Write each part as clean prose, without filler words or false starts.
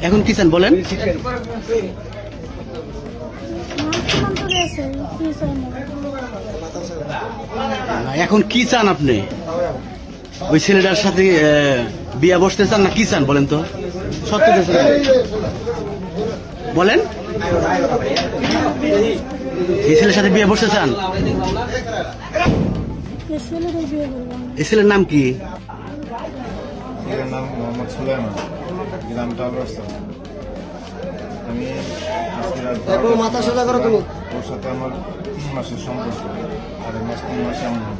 এখন কি চান বলেন? এখন কি চান আপনি? ওই ছেলেটার সাথে বিয়া বসতে চান না কি চান বলেন তো? সত্য বলেন, এই ছেলের সাথে বিয়ে বসতে চান? এই ছেলের নাম কি? এর নাম মোহাম্মদ সুলাইমান, গ্রাম টালবাসা। আমি মাথা সোজা করো তুমি। ওর সাথে আমার 3 মাসের সম্পর্ক, আর 3 মাসে আমার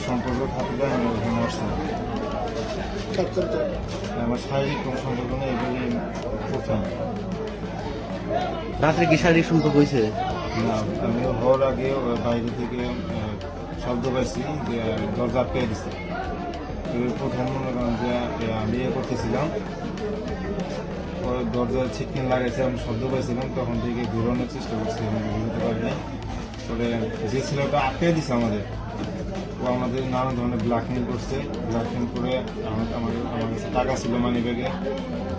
সম্পর্ক থাকলে আমি ওখানে আসছিলাম। আমার শারীরিক কোনো সম্পর্ক নেই, এগুলি প্রথম। রাত্রে কি শারীরিক সম্পর্ক হয়েছে? না, আমি হওয়ার আগে বাইরে থেকে শব্দ পাইছি যে দরজা আটকে দিচ্ছে। প্রথম মনে করেন যে আমি করতেছিলাম, পরে দরজায় ছিটকিন লাগাইছে, আমি শব্দ পাইছিলাম, তখন থেকে ঘুরানোর চেষ্টা করছি, আমি ঘুরতে পারি নাই। পরে যে ছেলেটা আটকে দিচ্ছে আমাদের, ও আমাদের নানা ধরনের ব্ল্যাকমেল করছে। ব্ল্যাকমেল করে আমার কাছে টাকা ছিল মানি ব্যাগে,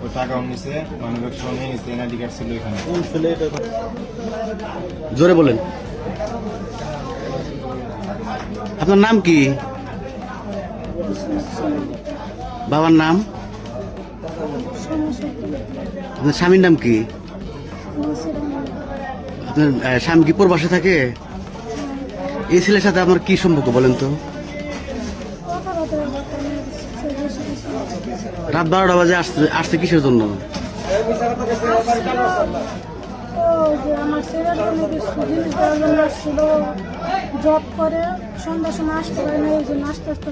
ওই টাকাও নিছে, মানি ব্যাগ সহ নিয়ে নিচ্ছে, এনআইডি কার্ড ছিল এখানে। জোরে বলেন। আপনার নাম কি? বাবার নাম? আপনার স্বামীর নাম কি? আপনার স্বামী কি প্রবাসে থাকে? এই ছেলের সাথে আপনার কি সম্পর্ক বলেন তো? রাত 12টা বাজে আসছে কিসের জন্য? আমার ছেলের ছিল, জব করে, সন্ধ্যার সময় আসতে পারে না, এই জন্য আস্তে আস্তে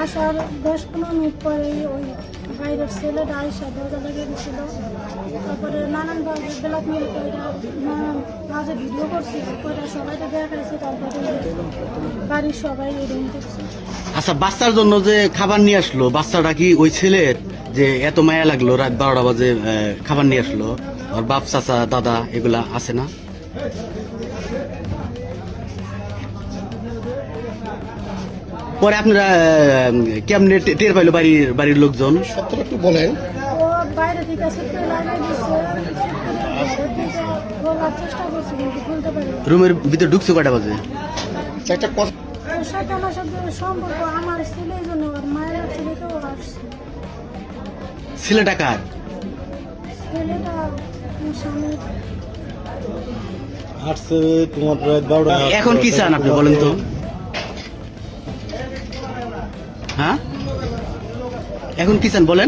আসার 10-15 মিনিট পরে ওই বাইরের ছেলেটা আইসা দরজা লাগিয়ে দিচ্ছিল। তারপরে নানানভাবে ব্ল্যাকমেল করে মাঝে ভিডিও করছিল, করে সবাইকে দেখাইছে। তারপরে বাড়ির সবাই এরকম করছে। আচ্ছা, বাচ্চার জন্য যে খাবার নিয়ে আসলো, বাচ্চাটা কি ওই ছেলের? যে এত মায়া লাগলো রাত 12টা বাজে খাবার নিয়ে আসলো, আর বাপ চাচা দাদা এগুলা আছে না? পরে আপনারা কেমনে টের পাইলো বাড়ির লোকজন? সত্যটা একটু বলেন। ও বাইরে থেকে সিটকে লাগিয়ে দিচ্ছে, বলার চেষ্টা করছে কিন্তু বলতে পারি। রুমের ভিতরে ঢুকছে কয়টা বাজে? একটা কথা, ওর সাথে আমার সাথে সম্পর্ক আমার ছেলের জন্য, আর মায়ের ছেলেকেও আসছে। ছেলেটা কার? ছেলেটা স্বামীর। আসছে তোমার রাত 12টা। এখন কি চান আপনি বলেন তো? হ্যাঁ, এখন কি চান বলেন?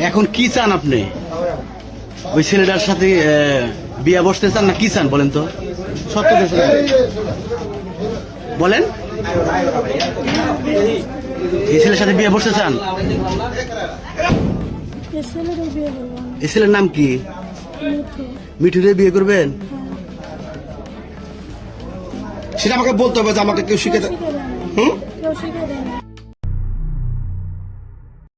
এখন কি চান আপনি? ওই ছেলেটার সাথে বিয়া বসতে চান না কি চান বলেন তো? সত্য বলেন, এই ছেলের সাথে বিয়ে বসতে চান? এই ছেলের নাম কি? মিঠুরে বিয়ে করবেন? সেটা আমাকে বলতে হবে যে আমাকে কেউ শিখে দেয়। কেউ শিখে দেয়।